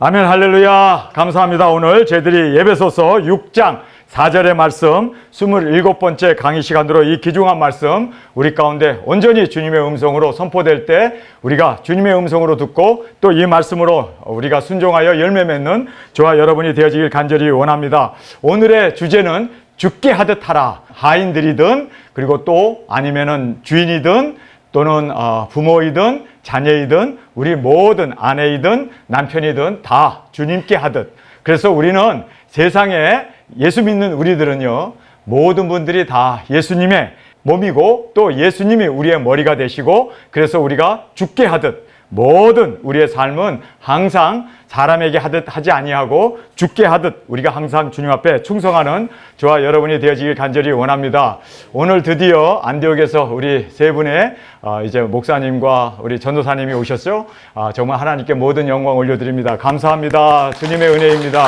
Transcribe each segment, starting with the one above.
아멘, 할렐루야. 감사합니다. 오늘 저희들이 에베소서 6장 4절의 말씀 27번째 강의 시간으로 이 귀중한 말씀 우리 가운데 온전히 주님의 음성으로 선포될 때 우리가 주님의 음성으로 듣고 또 이 말씀으로 우리가 순종하여 열매 맺는 저와 여러분이 되어지길 간절히 원합니다. 오늘의 주제는 죽게 하듯 하라. 하인들이든 그리고 또 아니면은 주인이든 또는 부모이든 자녀이든 우리 모든 아내이든 남편이든 다 주님께 하듯. 그래서 우리는 세상에 예수 믿는 우리들은요, 모든 분들이 다 예수님의 몸이고 또 예수님이 우리의 머리가 되시고, 그래서 우리가 죽게 하듯 모든 우리의 삶은 항상 사람에게 하듯 하지 아니하고 죽게 하듯 우리가 항상 주님 앞에 충성하는 저와 여러분이 되어지길 간절히 원합니다. 오늘 드디어 안디옥에서 우리 세 분의 이제 목사님과 우리 전도사님이 오셨죠. 정말 하나님께 모든 영광 올려드립니다. 감사합니다. 주님의 은혜입니다.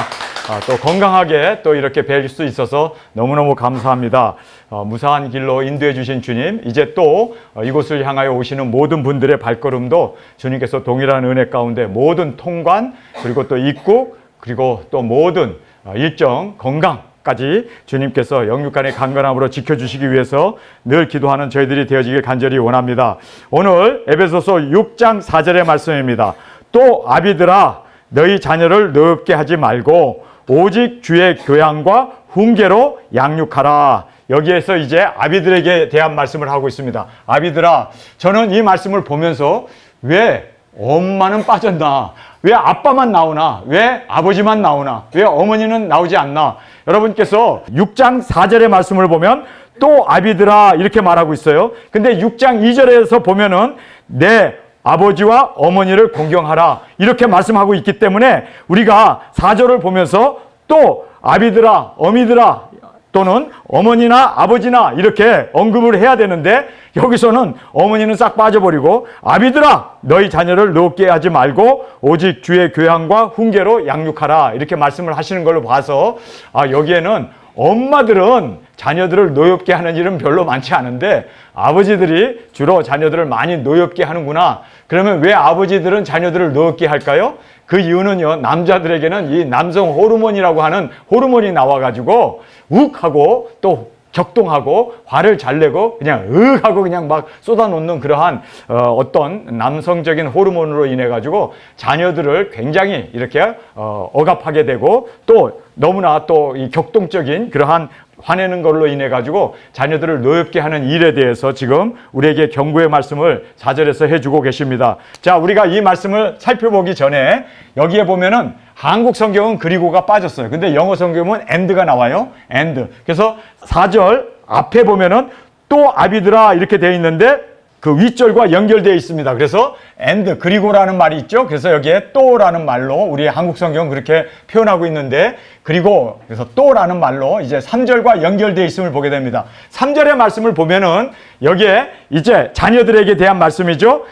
또 건강하게 또 이렇게 뵐 수 있어서 너무너무 감사합니다. 무사한 길로 인도해 주신 주님, 이제 또 이곳을 향하여 오시는 모든 분들의 발걸음도 주님께서 동일한 은혜 가운데 모든 통관 그리고 또 입국 그리고 또 모든 일정 건강까지 주님께서 영육간의 강건함으로 지켜주시기 위해서 늘 기도하는 저희들이 되어지길 간절히 원합니다. 오늘 에베소서 6장 4절의 말씀입니다. 또 아비들아 너희 자녀를 노엽게 하지 말고 오직 주의 교양과 훈계로 양육하라. 여기에서 이제 아비들에게 대한 말씀을 하고 있습니다. 아비들아, 저는 이 말씀을 보면서 왜 엄마는 빠졌나? 왜 아빠만 나오나? 왜 아버지만 나오나? 왜 어머니는 나오지 않나? 여러분께서 6장 4절의 말씀을 보면 또 아비들아 이렇게 말하고 있어요. 근데 6장 2절에서 보면은 내 아버지와 어머니를 공경하라 이렇게 말씀하고 있기 때문에 우리가 4절을 보면서 또 아비들아, 어미들아 또는 어머니나 아버지나 이렇게 언급을 해야 되는데 여기서는 어머니는 싹 빠져버리고 아비들아 너희 자녀를 노엽게 하지 말고 오직 주의 교양과 훈계로 양육하라 이렇게 말씀을 하시는 걸로 봐서 여기에는 엄마들은 자녀들을 노엽게 하는 일은 별로 많지 않은데 아버지들이 주로 자녀들을 많이 노엽게 하는구나. 그러면 왜 아버지들은 자녀들을 노엽게 할까요? 그 이유는요, 남자들에게는 이 남성 호르몬이라고 하는 호르몬이 나와가지고 욱하고 또 격동하고 화를 잘 내고 그냥 하고 그냥 막 쏟아놓는 그러한 어떤 남성적인 호르몬으로 인해 가지고 자녀들을 굉장히 이렇게 억압하게 되고 또 너무나 또 이 격동적인 그러한 화내는 걸로 인해 가지고 자녀들을 노엽게 하는 일에 대해서 지금 우리에게 경고의 말씀을 4절에서 해주고 계십니다. 자, 우리가 이 말씀을 살펴보기 전에 여기에 보면은 한국 성경은 그리고가 빠졌어요. 근데 영어 성경은 and가 나와요. and. 그래서 4절 앞에 보면은 또 아비들아 이렇게 되어 있는데 그 윗절과 연결되어 있습니다. 그래서 and 그리고라는 말이 있죠. 그래서 여기에 또라는 말로 우리 한국 성경은 그렇게 표현하고 있는데 그리고 그래서 또라는 말로 이제 3절과 연결되어 있음을 보게 됩니다. 3절의 말씀을 보면은 여기에 이제 자녀들에게 대한 말씀이죠.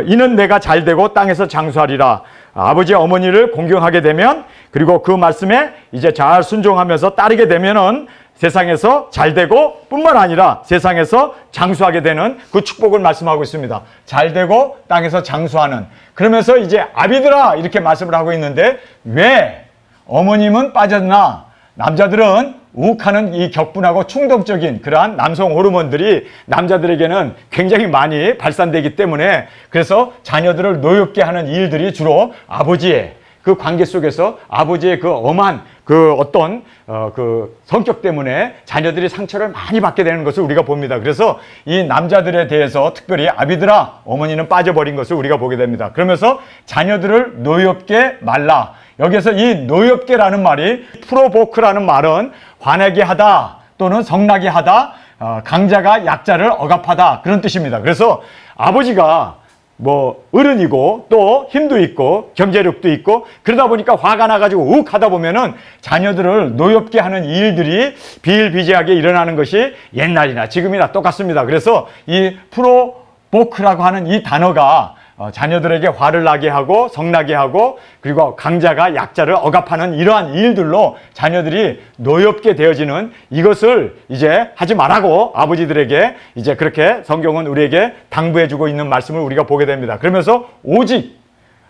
이는 내가 잘되고 땅에서 장수하리라. 아버지 어머니를 공경하게 되면 그리고 그 말씀에 이제 잘 순종하면서 따르게 되면은 세상에서 잘되고 뿐만 아니라 세상에서 장수하게 되는 그 축복을 말씀하고 있습니다. 잘되고 땅에서 장수하는. 그러면서 이제 아비들아 이렇게 말씀을 하고 있는데 왜 어머님은 빠졌나? 남자들은 욱하는 이 격분하고 충동적인 그러한 남성 호르몬들이 남자들에게는 굉장히 많이 발산되기 때문에 그래서 자녀들을 노엽게 하는 일들이 주로 아버지의 그 관계 속에서 아버지의 그 엄한 그 어떤 그 성격 때문에 자녀들이 상처를 많이 받게 되는 것을 우리가 봅니다. 그래서 이 남자들에 대해서 특별히 아비들아 어머니는 빠져버린 것을 우리가 보게 됩니다. 그러면서 자녀들을 노엽게 말라. 여기서 이 노엽게라는 말이 프로보크라는 말은 화내게 하다 또는 성나게 하다, 강자가 약자를 억압하다 그런 뜻입니다. 그래서 아버지가 뭐 어른이고 또 힘도 있고 경제력도 있고 그러다 보니까 화가 나가지고 욱 하다 보면은 자녀들을 노엽게 하는 일들이 비일비재하게 일어나는 것이 옛날이나 지금이나 똑같습니다. 그래서 이 프로보크라고 하는 이 단어가 자녀들에게 화를 나게 하고 성나게 하고 그리고 강자가 약자를 억압하는 이러한 일들로 자녀들이 노엽게 되어지는 이것을 이제 하지 말라고 아버지들에게 이제 그렇게 성경은 우리에게 당부해주고 있는 말씀을 우리가 보게 됩니다. 그러면서 오직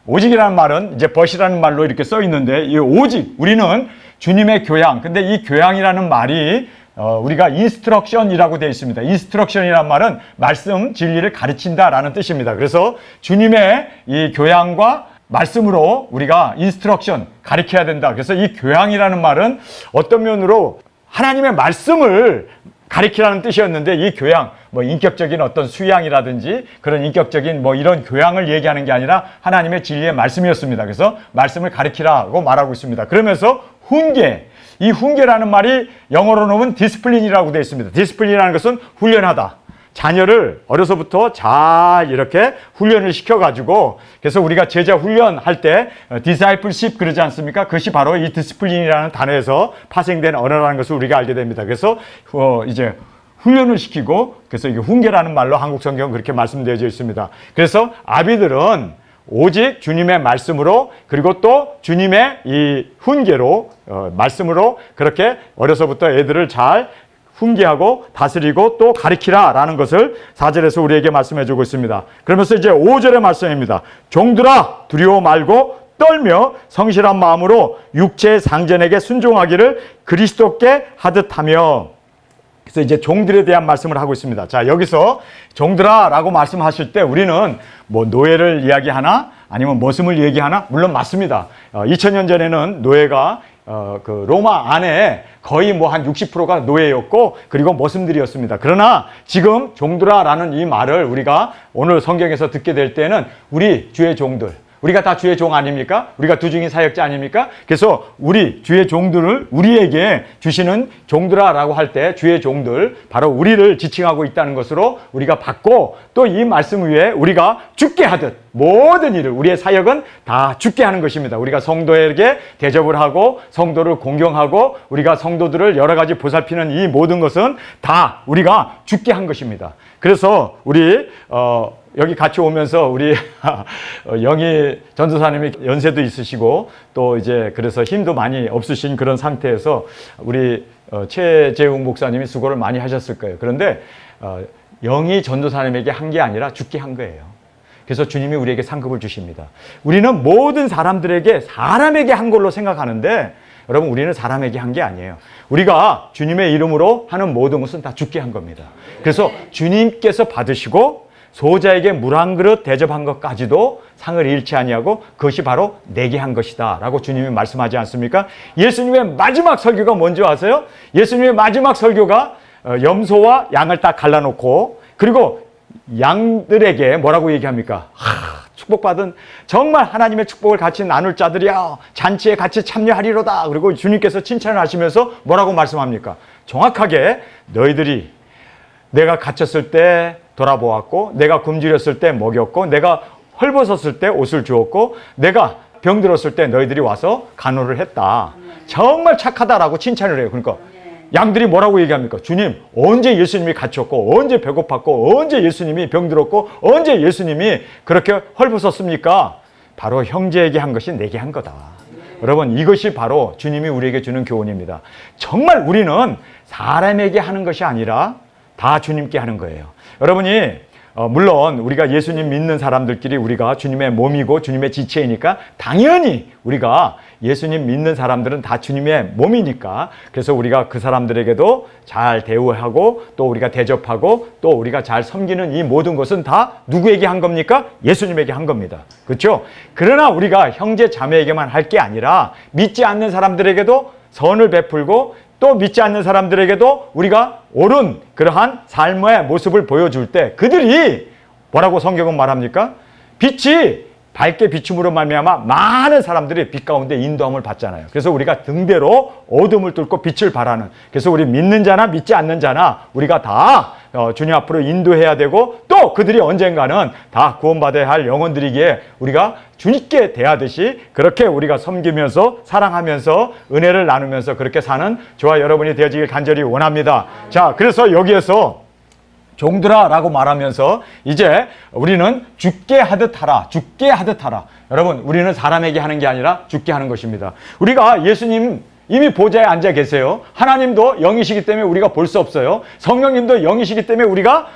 오직이라는 말은 이제 벗이라는 말로 이렇게 써 있는데, 이 오직, 우리는 주님의 교양. 근데 이 교양이라는 말이 우리가 인스트럭션이라고 되어 있습니다. 인스트럭션이라는 말은 말씀, 진리를 가르친다라는 뜻입니다. 그래서 주님의 이 교양과 말씀으로 우리가 인스트럭션, 가르쳐야 된다. 그래서 이 교양이라는 말은 어떤 면으로 하나님의 말씀을 가르치라는 뜻이었는데, 이 교양, 뭐 인격적인 어떤 수양이라든지 그런 인격적인 뭐 이런 교양을 얘기하는 게 아니라 하나님의 진리의 말씀이었습니다. 그래서 말씀을 가르치라고 말하고 있습니다. 그러면서 훈계, 이 훈계라는 말이 영어로 놓으면 디스플린이라고 되어 있습니다. 디스플린이라는 것은 훈련하다. 자녀를 어려서부터 잘 이렇게 훈련을 시켜가지고, 그래서 우리가 제자 훈련할 때 discipleship 그러지 않습니까? 그것이 바로 이 디스플린이라는 단어에서 파생된 언어라는 것을 우리가 알게 됩니다. 그래서 이제 훈련을 시키고, 그래서 이게 훈계라는 말로 한국 성경은 그렇게 말씀되어져 있습니다. 그래서 아비들은 오직 주님의 말씀으로, 그리고 또 주님의 이 훈계로, 말씀으로 그렇게 어려서부터 애들을 잘 훈계하고 다스리고 또 가르치라라는 것을 4절에서 우리에게 말씀해 주고 있습니다. 그러면서 이제 5절의 말씀입니다. 종들아, 두려워 말고 떨며 성실한 마음으로 육체의 상전에게 순종하기를 그리스도께 하듯 하며. 그래서 이제 종들에 대한 말씀을 하고 있습니다. 자, 여기서 종들아 라고 말씀하실 때 우리는 뭐 노예를 이야기하나 아니면 머슴을 얘기하나? 물론 맞습니다. 2000년 전에는 노예가 그 로마 안에 거의 뭐 한 60%가 노예였고, 그리고 머슴들이었습니다. 그러나 지금 종들아라는 이 말을 우리가 오늘 성경에서 듣게 될 때는 우리 주의 종들, 우리가 다 주의 종 아닙니까? 우리가 두 증인 사역자 아닙니까? 그래서 우리 주의 종들을 우리에게 주시는 종들아라고 할 때 주의 종들, 바로 우리를 지칭하고 있다는 것으로 우리가 받고, 또 이 말씀 위에 우리가 죽게 하듯 모든 일을, 우리의 사역은 다 죽게 하는 것입니다. 우리가 성도에게 대접을 하고 성도를 공경하고 우리가 성도들을 여러 가지 보살피는 이 모든 것은 다 우리가 죽게 한 것입니다. 그래서 우리 여기 같이 오면서 우리 영희 전도사님이 연세도 있으시고 또 이제 그래서 힘도 많이 없으신 그런 상태에서 우리 최재웅 목사님이 수고를 많이 하셨을 거예요. 그런데 영희 전도사님에게 한 게 아니라 죽게 한 거예요. 그래서 주님이 우리에게 상급을 주십니다. 우리는 모든 사람에게 한 걸로 생각하는데, 여러분, 우리는 사람에게 한 게 아니에요. 우리가 주님의 이름으로 하는 모든 것은 다 죽게 한 겁니다. 그래서 주님께서 받으시고 소자에게 물 한 그릇 대접한 것까지도 상을 잃지 아니하고 그것이 바로 내게 한 것이다 라고 주님이 말씀하지 않습니까? 예수님의 마지막 설교가 뭔지 아세요? 예수님의 마지막 설교가 염소와 양을 딱 갈라놓고, 그리고 양들에게 뭐라고 얘기합니까? 축복받은, 정말 하나님의 축복을 같이 나눌 자들이야, 잔치에 같이 참여하리로다. 그리고 주님께서 칭찬을 하시면서 뭐라고 말씀합니까? 정확하게 너희들이 내가 갇혔을 때 돌아보았고, 내가 굶주렸을 때 먹였고, 내가 헐벗었을 때 옷을 주었고, 내가 병들었을 때 너희들이 와서 간호를 했다. 정말 착하다라고 칭찬을 해요. 그러니까 양들이 뭐라고 얘기합니까? 주님, 언제 예수님이 갇혔고, 언제 배고팠고, 언제 예수님이 병들었고, 언제 예수님이 그렇게 헐벗었습니까? 바로 형제에게 한 것이 내게 한 거다. 여러분, 이것이 바로 주님이 우리에게 주는 교훈입니다. 정말 우리는 사람에게 하는 것이 아니라 다 주님께 하는 거예요. 여러분이 물론 우리가 예수님 믿는 사람들끼리 우리가 주님의 몸이고 주님의 지체이니까 당연히 우리가 예수님 믿는 사람들은 다 주님의 몸이니까, 그래서 우리가 그 사람들에게도 잘 대우하고 또 우리가 대접하고 또 우리가 잘 섬기는 이 모든 것은 다 누구에게 한 겁니까? 예수님에게 한 겁니다. 그렇죠? 그러나 우리가 형제 자매에게만 할 게 아니라 믿지 않는 사람들에게도 선을 베풀고 또 믿지 않는 사람들에게도 우리가 옳은 그러한 삶의 모습을 보여줄 때 그들이 뭐라고 성경은 말합니까? 빛이 밝게 비춤으로 말미암아 많은 사람들이 빛 가운데 인도함을 받잖아요. 그래서 우리가 등대로 어둠을 뚫고 빛을 발하는, 그래서 우리 믿는 자나 믿지 않는 자나 우리가 다 주님 앞으로 인도해야 되고, 또 그들이 언젠가는 다 구원받아야 할 영혼들이기에 우리가 주님께 대하듯이 그렇게 우리가 섬기면서 사랑하면서 은혜를 나누면서 그렇게 사는 저와 여러분이 되어지길 간절히 원합니다. 자, 그래서 여기에서 종들아 라고 말하면서 이제 우리는 죽게 하듯 하라, 죽게 하듯 하라. 여러분, 우리는 사람에게 하는 게 아니라 죽게 하는 것입니다. 우리가 예수님 이미 보좌에 앉아 계세요. 하나님도 영이시기 때문에 우리가 볼 수 없어요. 성령님도 영이시기 때문에 우리가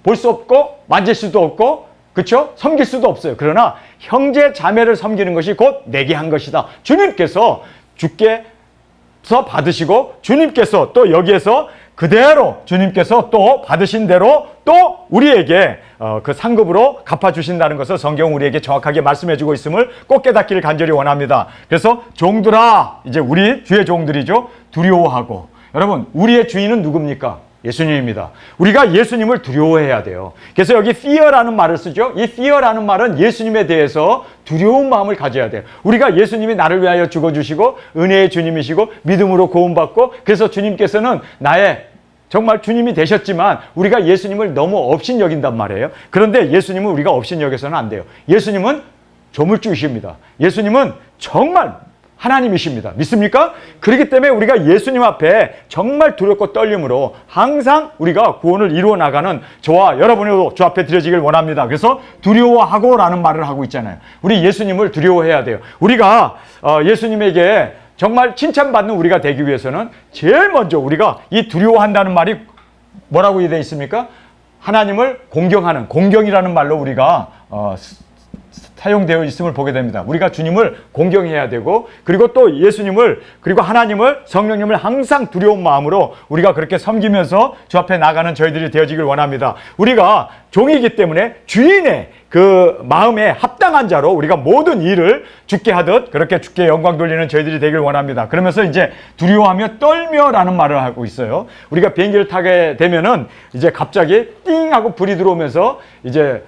볼 수 없고 만질 수도 없고 그렇죠? 섬길 수도 없어요. 그러나 형제 자매를 섬기는 것이 곧 내게 한 것이다. 주님께서 주께서 받으시고 주님께서 또 여기에서 그대로 주님께서 또 받으신 대로 또 우리에게 그 상급으로 갚아주신다는 것을 성경은 우리에게 정확하게 말씀해주고 있음을 꼭 깨닫기를 간절히 원합니다. 그래서 종들아, 이제 우리 주의 종들이죠. 두려워하고. 여러분, 우리의 주인은 누굽니까? 예수님입니다. 우리가 예수님을 두려워해야 돼요. 그래서 여기 fear라는 말을 쓰죠. 이 fear라는 말은 예수님에 대해서 두려운 마음을 가져야 돼요. 우리가 예수님이 나를 위하여 죽어주시고 은혜의 주님이시고 믿음으로 구원받고 그래서 주님께서는 나의 정말 주님이 되셨지만 우리가 예수님을 너무 업신여긴단 말이에요. 그런데 예수님은 우리가 업신여겨서는 안 돼요. 예수님은 조물주이십니다. 예수님은 정말 하나님이십니다. 믿습니까? 그렇기 때문에 우리가 예수님 앞에 정말 두렵고 떨림으로 항상 우리가 구원을 이루어 나가는 저와 여러분도 주 앞에 드려지길 원합니다. 그래서 두려워하고 라는 말을 하고 있잖아요. 우리 예수님을 두려워해야 돼요. 우리가 예수님에게 정말 칭찬받는 우리가 되기 위해서는 제일 먼저 우리가 이 두려워한다는 말이 뭐라고 되어 있습니까? 하나님을 공경하는, 공경이라는 말로 우리가 사용되어 있음을 보게 됩니다. 우리가 주님을 공경해야 되고 그리고 또 예수님을 그리고 하나님을 성령님을 항상 두려운 마음으로 우리가 그렇게 섬기면서 주 앞에 나가는 저희들이 되어지길 원합니다. 우리가 종이기 때문에 주인의 그 마음에 합당한 자로 우리가 모든 일을 주께 하듯 그렇게 주께 영광 돌리는 저희들이 되길 원합니다. 그러면서 이제 두려워하며 떨며라는 말을 하고 있어요. 우리가 비행기를 타게 되면은 이제 갑자기 띵 하고 불이 들어오면서 이제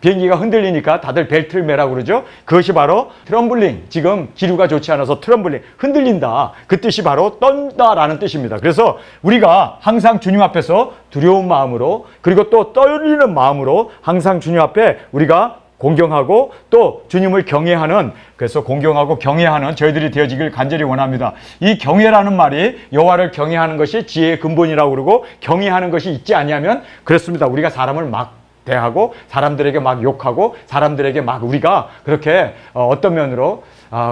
비행기가 흔들리니까 다들 벨트를 매라고 그러죠. 그것이 바로 트럼블링, 지금 기류가 좋지 않아서 트럼블링, 흔들린다. 그 뜻이 바로 떤다라는 뜻입니다. 그래서 우리가 항상 주님 앞에서 두려운 마음으로 그리고 또 떨리는 마음으로 항상 주님 앞에 우리가 공경하고 또 주님을 경외하는, 그래서 공경하고 경외하는 저희들이 되어지길 간절히 원합니다. 이 경외라는 말이 여호와를 경외하는 것이 지혜의 근본이라고 그러고 경외하는 것이 있지 않냐면 그렇습니다. 우리가 사람을 막 대하고 사람들에게 막 욕하고 사람들에게 막 우리가 그렇게 어떤 면으로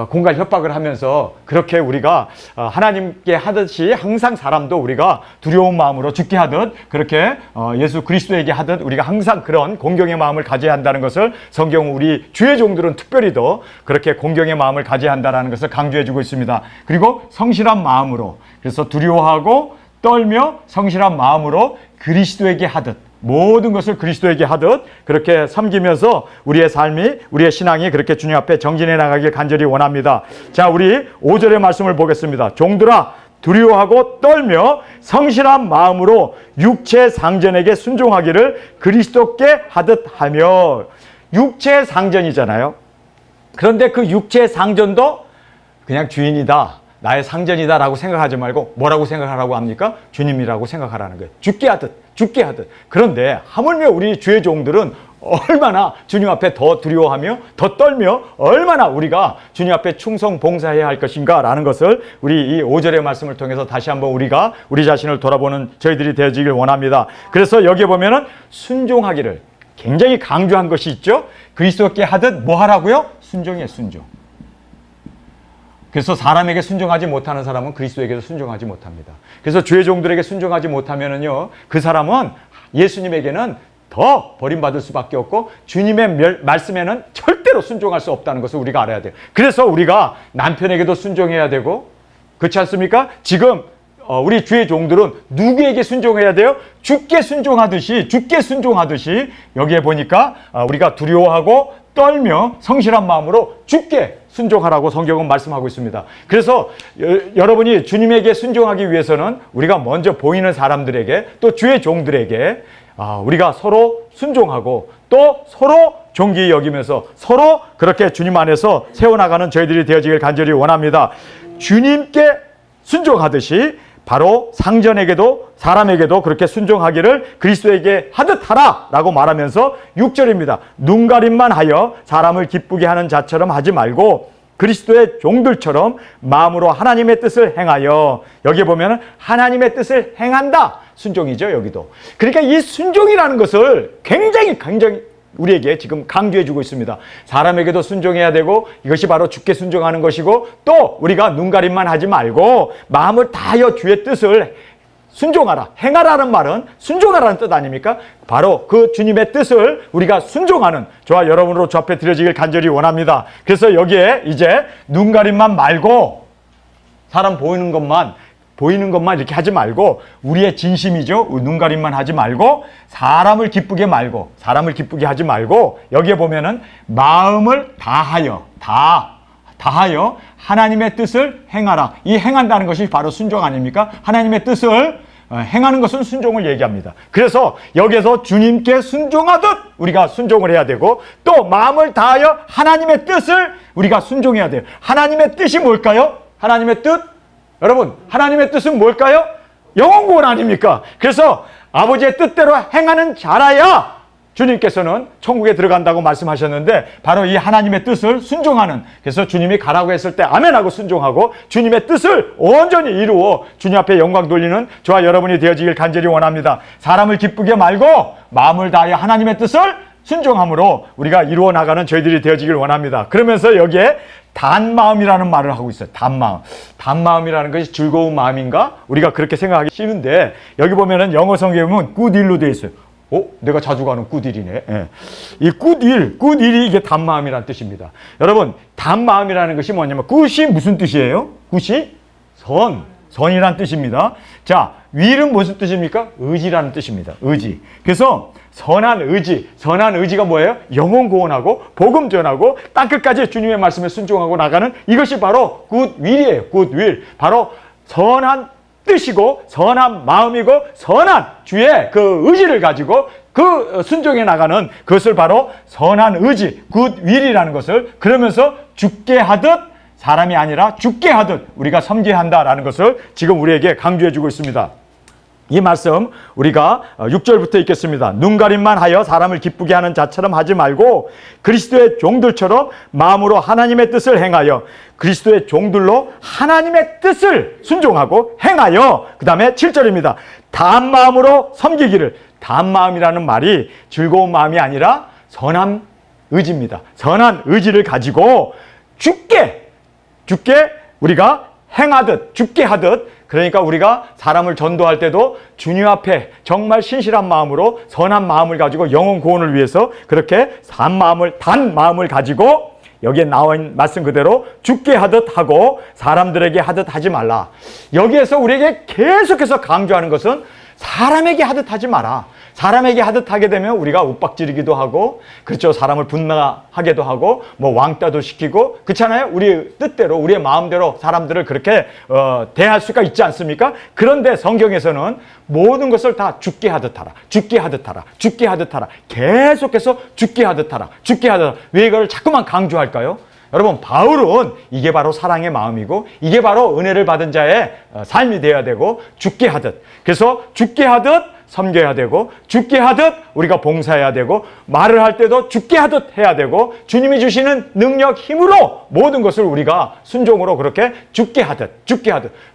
공갈 협박을 하면서 그렇게 우리가 하나님께 하듯이 항상 사람도 우리가 두려운 마음으로 죽게 하듯 그렇게 예수 그리스도에게 하듯 우리가 항상 그런 공경의 마음을 가져야 한다는 것을 성경은 우리 주의 종들은 특별히 더 그렇게 공경의 마음을 가져야 한다는 것을 강조해 주고 있습니다. 그리고 성실한 마음으로, 그래서 두려워하고 떨며 성실한 마음으로 그리스도에게 하듯 모든 것을 그리스도에게 하듯 그렇게 섬기면서 우리의 삶이, 우리의 신앙이 그렇게 주님 앞에 정진해 나가길 간절히 원합니다. 자, 우리 5절의 말씀을 보겠습니다. 종들아, 두려워하고 떨며 성실한 마음으로 육체 상전에게 순종하기를 그리스도께 하듯 하며. 육체 상전이잖아요. 그런데 그 육체 상전도 그냥 주인이다, 나의 상전이다 라고 생각하지 말고 뭐라고 생각하라고 합니까? 주님이라고 생각하라는 거예요. 죽게 하듯. 그런데 하물며 우리 주의 종들은 얼마나 주님 앞에 더 두려워하며 더 떨며 얼마나 우리가 주님 앞에 충성 봉사해야 할 것인가 라는 것을 우리 이 5절의 말씀을 통해서 다시 한번 우리가 우리 자신을 돌아보는 저희들이 되어지길 원합니다. 그래서 여기에 보면은 순종하기를 굉장히 강조한 것이 있죠. 그리스도께 하듯 뭐 하라고요? 순종이에요, 순종. 그래서 사람에게 순종하지 못하는 사람은 그리스도에게도 순종하지 못합니다. 그래서 주의 종들에게 순종하지 못하면은요, 그 사람은 예수님에게는 더 버림받을 수밖에 없고 주님의 말씀에는 절대로 순종할 수 없다는 것을 우리가 알아야 돼요. 그래서 우리가 남편에게도 순종해야 되고, 그렇지 않습니까? 지금 우리 주의 종들은 누구에게 순종해야 돼요? 주께 순종하듯이 여기에 보니까 우리가 두려워하고 떨며 성실한 마음으로 주께 순종하라고 성경은 말씀하고 있습니다. 그래서 여러분이 주님에게 순종하기 위해서는 우리가 먼저 보이는 사람들에게 또 주의 종들에게 우리가 서로 순종하고 또 서로 존귀히 여기면서 서로 그렇게 주님 안에서 세워나가는 저희들이 되어지길 간절히 원합니다. 주님께 순종하듯이 바로 상전에게도 사람에게도 그렇게 순종하기를 그리스도에게 하듯 하라 라고 말하면서 6절입니다. 눈가림만 하여 사람을 기쁘게 하는 자처럼 하지 말고 그리스도의 종들처럼 마음으로 하나님의 뜻을 행하여. 여기 보면 하나님의 뜻을 행한다, 순종이죠. 여기도. 그러니까 이 순종이라는 것을 굉장히 우리에게 지금 강조해주고 있습니다. 사람에게도 순종해야 되고 이것이 바로 주께 순종하는 것이고 또 우리가 눈가림만 하지 말고 마음을 다하여 주의 뜻을 순종하라. 행하라는 말은 순종하라는 뜻 아닙니까? 바로 그 주님의 뜻을 우리가 순종하는 저와 여러분으로 주 앞에 드려지길 간절히 원합니다. 그래서 여기에 이제 눈가림만 말고 사람 보이는 것만 이렇게 하지 말고 우리의 진심이죠. 눈가림만 하지 말고 사람을 기쁘게 하지 말고 여기에 보면은 마음을 다하여 하나님의 뜻을 행하라. 이 행한다는 것이 바로 순종 아닙니까? 하나님의 뜻을 행하는 것은 순종을 얘기합니다. 그래서 여기에서 주님께 순종하듯 우리가 순종을 해야 되고 또 마음을 다하여 하나님의 뜻을 우리가 순종해야 돼요. 하나님의 뜻이 뭘까요? 하나님의 뜻? 여러분, 하나님의 뜻은 뭘까요? 영원 구원 아닙니까? 그래서 아버지의 뜻대로 행하는 자라야 주님께서는 천국에 들어간다고 말씀하셨는데 바로 이 하나님의 뜻을 순종하는, 그래서 주님이 가라고 했을 때 아멘하고 순종하고 주님의 뜻을 온전히 이루어 주님 앞에 영광 돌리는 저와 여러분이 되어지길 간절히 원합니다. 사람을 기쁘게 말고 마음을 다하여 하나님의 뜻을 순종함으로 우리가 이루어 나가는 저희들이 되어지길 원합니다. 그러면서 여기에 단마음이라는 말을 하고 있어요. 단마음이라는 것이 즐거운 마음인가? 우리가 그렇게 생각하기 쉬운데 여기 보면은 영어 성경에 보면 굿윌로 되어 있어요. 내가 자주 가는 굿윌이네. 예. 이 굿윌이 이게 단마음이라는 뜻입니다. 여러분, 단마음이라는 것이 뭐냐면 굿이 무슨 뜻이에요? 굿이 선이라는 뜻입니다. 자, 윌은 무슨 뜻입니까? 의지라는 뜻입니다. 의지. 그래서 선한 의지가 뭐예요? 영혼 구원하고 복음 전하고 땅끝까지 주님의 말씀에 순종하고 나가는 이것이 바로 굿윌이에요. 굿윌. 바로 선한 뜻이고 선한 마음이고 선한 주의 그 의지를 가지고 그 순종해 나가는 그것을 바로 선한 의지, 굿윌이라는 것을 그러면서 죽게 하듯 사람이 아니라 죽게 하듯 우리가 섬겨야 한다라는 것을 지금 우리에게 강조해 주고 있습니다. 이 말씀 우리가 6절부터 읽겠습니다. 눈가림만 하여 사람을 기쁘게 하는 자처럼 하지 말고 그리스도의 종들처럼 마음으로 하나님의 뜻을 행하여 그리스도의 종들로 하나님의 뜻을 순종하고 행하여 그 다음에 7절입니다. 다한 마음으로 섬기기를. 다한 마음이라는 말이 즐거운 마음이 아니라 선한 의지입니다. 선한 의지를 가지고 죽게 우리가 행하듯 죽게 하듯 그러니까 우리가 사람을 전도할 때도 주님 앞에 정말 신실한 마음으로 선한 마음을 가지고 영혼 구원을 위해서 그렇게 단 마음을 가지고 여기에 나온 말씀 그대로 죽게 하듯 하고 사람들에게 하듯 하지 말라. 여기에서 우리에게 계속해서 강조하는 것은 사람에게 하듯 하지 마라. 사람에게 하듯 하게 되면 우리가 윽박지르기도 하고 그렇죠. 사람을 분노하게도 하고 뭐 왕따도 시키고 그렇잖아요. 우리 뜻대로 우리의 마음대로 사람들을 그렇게 대할 수가 있지 않습니까? 그런데 성경에서는 모든 것을 다 죽게 하듯 하라. 죽게 하듯 하라. 죽게 하듯 하라. 계속해서 죽게 하듯 하라. 죽게 하듯 하라. 왜 이걸 자꾸만 강조할까요? 여러분, 바울은 이게 바로 사랑의 마음이고 이게 바로 은혜를 받은 자의 삶이 되어야 되고 죽게 하듯. 그래서 죽게 하듯 섬겨야 되고 죽게 하듯 우리가 봉사해야 되고 말을 할 때도 죽게 하듯 해야 되고 주님이 주시는 능력, 힘으로 모든 것을 우리가 순종으로 그렇게 죽게 하듯.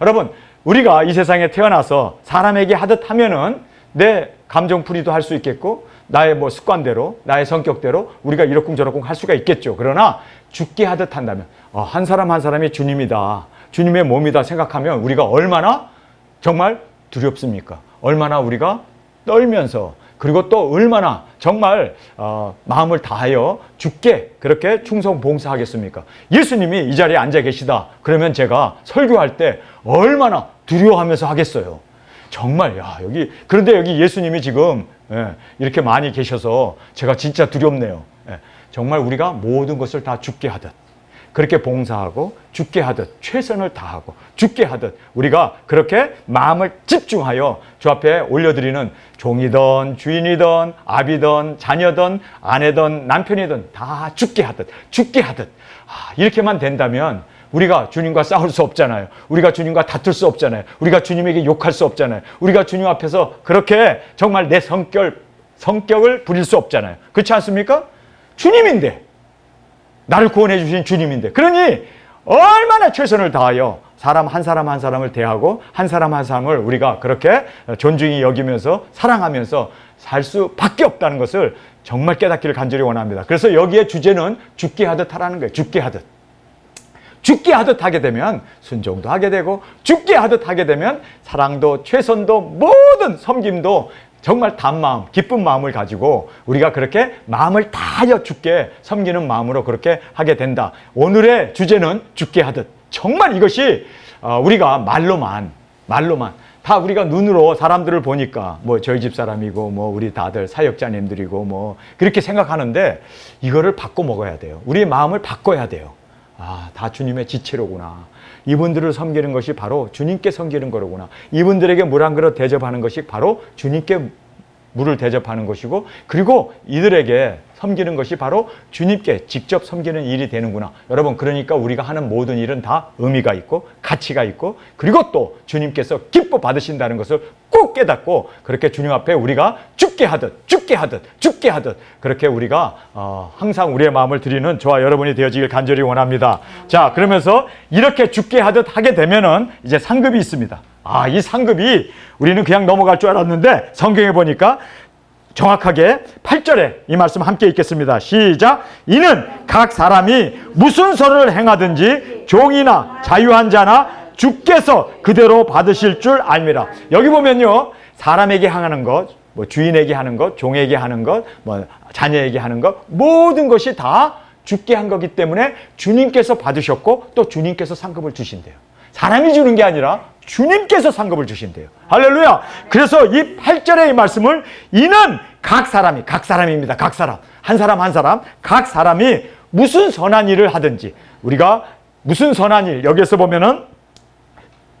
여러분, 우리가 이 세상에 태어나서 사람에게 하듯 하면은 내 감정풀이도 할 수 있겠고 나의 뭐 습관대로 나의 성격대로 우리가 이러쿵저러쿵 할 수가 있겠죠. 그러나 죽게 하듯 한다면 한 사람 한 사람이 주님이다. 주님의 몸이다 생각하면 우리가 얼마나 정말 두렵습니까? 얼마나 우리가 떨면서 그리고 또 얼마나 정말 마음을 다하여 죽게 그렇게 충성 봉사하겠습니까? 예수님이 이 자리에 앉아 계시다. 그러면 제가 설교할 때 얼마나 두려워하면서 하겠어요. 정말 그런데 여기 예수님이 지금 이렇게 많이 계셔서 제가 진짜 두렵네요. 정말 우리가 모든 것을 다 죽게 하듯 그렇게 봉사하고 죽게 하듯 최선을 다하고 죽게 하듯 우리가 그렇게 마음을 집중하여 주 앞에 올려드리는 종이든 주인이든 아비든 자녀든 아내든 남편이든 다 죽게 하듯 이렇게만 된다면 우리가 주님과 싸울 수 없잖아요. 우리가 주님과 다툴 수 없잖아요. 우리가 주님에게 욕할 수 없잖아요. 우리가 주님 앞에서 그렇게 정말 내 성격을 부릴 수 없잖아요. 그렇지 않습니까? 주님인데 나를 구원해 주신 주님인데 그러니 얼마나 최선을 다하여 사람 한 사람을 대하고 한 사람을 우리가 그렇게 존중히 여기면서 사랑하면서 살 수밖에 없다는 것을 정말 깨닫기를 간절히 원합니다. 그래서 여기에 주제는 죽게 하듯 하라는 거예요. 죽게 하듯. 죽게 하듯 하게 되면 순종도 하게 되고, 죽게 하듯 하게 되면 사랑도 최선도 모든 섬김도 정말 단마음, 기쁜 마음을 가지고 우리가 그렇게 마음을 다하여 주께 섬기는 마음으로 그렇게 하게 된다. 오늘의 주제는 죽게 하듯. 정말 이것이 우리가 말로만 다 우리가 눈으로 사람들을 보니까 뭐 저희 집 사람이고 뭐 우리 다들 사역자님들이고 뭐 그렇게 생각하는데, 이거를 바꿔 먹어야 돼요. 우리의 마음을 바꿔야 돼요. 다 주님의 지체로구나. 이분들을 섬기는 것이 바로 주님께 섬기는 거로구나. 이분들에게 물 한 그릇 대접하는 것이 바로 주님께 물을 대접하는 것이고, 그리고 이들에게 섬기는 것이 바로 주님께 직접 섬기는 일이 되는구나. 여러분, 그러니까 우리가 하는 모든 일은 다 의미가 있고 가치가 있고, 그리고 또 주님께서 기뻐 받으신다는 것을 꼭 깨닫고, 그렇게 주님 앞에 우리가 죽게 하듯 그렇게 우리가 항상 우리의 마음을 드리는 저와 여러분이 되어지길 간절히 원합니다. 자, 그러면서 이렇게 죽게 하듯 하게 되면은 이제 상급이 있습니다. 이 상급이 우리는 그냥 넘어갈 줄 알았는데, 성경에 보니까 정확하게 8절에 이 말씀 함께 읽겠습니다. 시작. 이는 각 사람이 무슨 선을 행하든지 종이나 자유한 자나 주께서 그대로 받으실 줄 알미라. 여기 보면요, 사람에게 향하는 것, 뭐 주인에게 하는 것, 종에게 하는 것, 뭐 자녀에게 하는 것, 모든 것이 다 주께 한 거기 때문에 주님께서 받으셨고 또 주님께서 상급을 주신대요. 사람이 주는 게 아니라 주님께서 상급을 주신대요. 할렐루야. 그래서 이 8절의 이 말씀을, 이는 각 사람입니다. 각 사람. 한 사람 각 사람이 무슨 선한 일을 하든지, 우리가 무슨 선한 일, 여기에서 보면은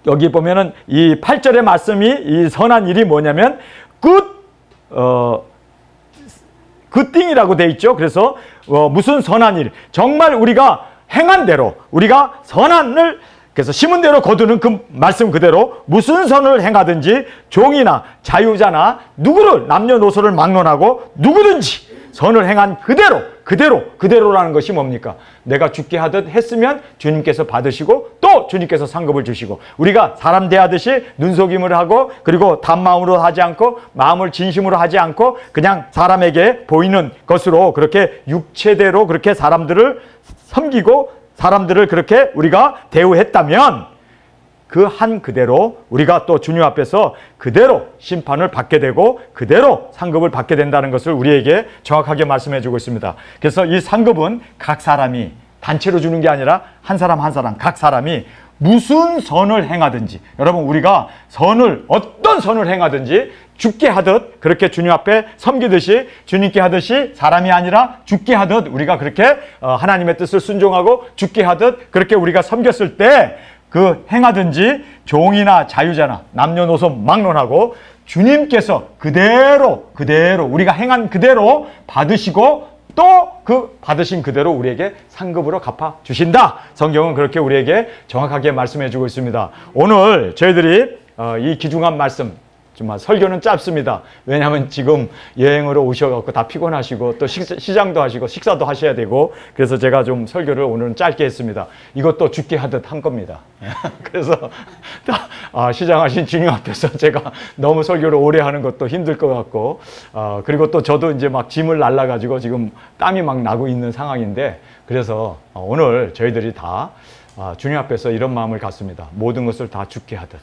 여기 보면은 이 8절의 말씀이 이 선한 일이 뭐냐면 굿띵이라고 돼 있죠. 그래서 무슨 선한 일, 정말 우리가 행한 대로, 우리가 선한을 그래서 심은 대로 거두는 그 말씀 그대로 무슨 선을 행하든지 종이나 자유자나 누구를 남녀노소를 막론하고 누구든지 선을 행한 그대로라는 것이 뭡니까? 내가 죽게 하듯 했으면 주님께서 받으시고 또 주님께서 상급을 주시고, 우리가 사람 대하듯이 눈속임을 하고, 그리고 단마음으로 하지 않고 마음을 진심으로 하지 않고 그냥 사람에게 보이는 것으로 그렇게 육체대로 그렇게 사람들을 섬기고 사람들을 그렇게 우리가 대우했다면, 그 한 그대로 우리가 또 주님 앞에서 그대로 심판을 받게 되고 그대로 상급을 받게 된다는 것을 우리에게 정확하게 말씀해 주고 있습니다. 그래서 이 상급은 각 사람이 단체로 주는 게 아니라 한 사람 각 사람이 무슨 선을 행하든지, 여러분, 우리가 어떤 선을 행하든지 죽게 하듯 그렇게 주님 앞에 섬기듯이, 주님께 하듯이 사람이 아니라 죽게 하듯 우리가 그렇게 하나님의 뜻을 순종하고 죽게 하듯 그렇게 우리가 섬겼을 때, 그 행하든지 종이나 자유자나 남녀노소 막론하고 주님께서 그대로 우리가 행한 그대로 받으시고 또 그 받으신 그대로 우리에게 상급으로 갚아 주신다. 성경은 그렇게 우리에게 정확하게 말씀해 주고 있습니다. 오늘 저희들이 이 귀중한 말씀, 정말 설교는 짧습니다. 왜냐하면 지금 여행으로 오셔갖고 다 피곤하시고 또 시장도 하시고 식사도 하셔야 되고, 그래서 제가 좀 설교를 오늘은 짧게 했습니다. 이것도 죽게 하듯 한 겁니다. 그래서 시장하신 주님 앞에서 제가 너무 설교를 오래 하는 것도 힘들 것 같고, 그리고 또 저도 이제 막 짐을 날라가지고 지금 땀이 막 나고 있는 상황인데, 그래서 오늘 저희들이 다 주님 앞에서 이런 마음을 갖습니다. 모든 것을 다 죽게 하듯.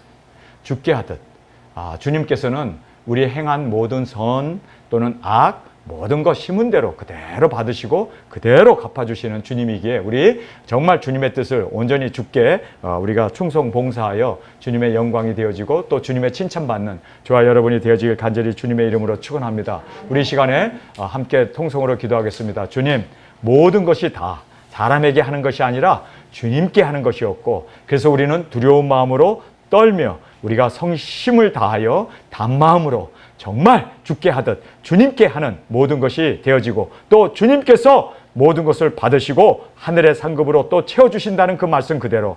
주님께서는 우리 행한 모든 선 또는 악, 모든 것 심은 대로 그대로 받으시고 그대로 갚아주시는 주님이기에, 우리 정말 주님의 뜻을 온전히 주께 우리가 충성 봉사하여 주님의 영광이 되어지고 또 주님의 칭찬받는 저와 여러분이 되어지길 간절히 주님의 이름으로 축원합니다. 우리 시간에 함께 통성으로 기도하겠습니다. 주님, 모든 것이 다 사람에게 하는 것이 아니라 주님께 하는 것이었고, 그래서 우리는 두려운 마음으로 떨며 우리가 성심을 다하여 단마음으로 정말 죽게 하듯 주님께 하는 모든 것이 되어지고, 또 주님께서 모든 것을 받으시고 하늘의 상급으로 또 채워주신다는 그 말씀 그대로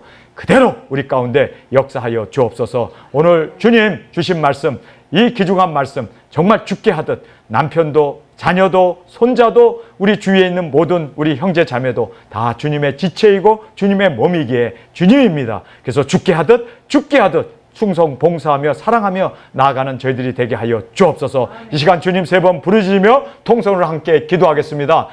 우리 가운데 역사하여 주옵소서. 오늘 주님 주신 말씀, 이 귀중한 말씀 정말 죽게 하듯 남편도 자녀도 손자도 우리 주위에 있는 모든 우리 형제 자매도 다 주님의 지체이고 주님의 몸이기에 주님입니다. 그래서 죽게 하듯 충성 봉사하며 사랑하며 나아가는 저희들이 되게 하여 주옵소서. 이 시간 주님 세 번 부르짖으며 통성으로 함께 기도하겠습니다.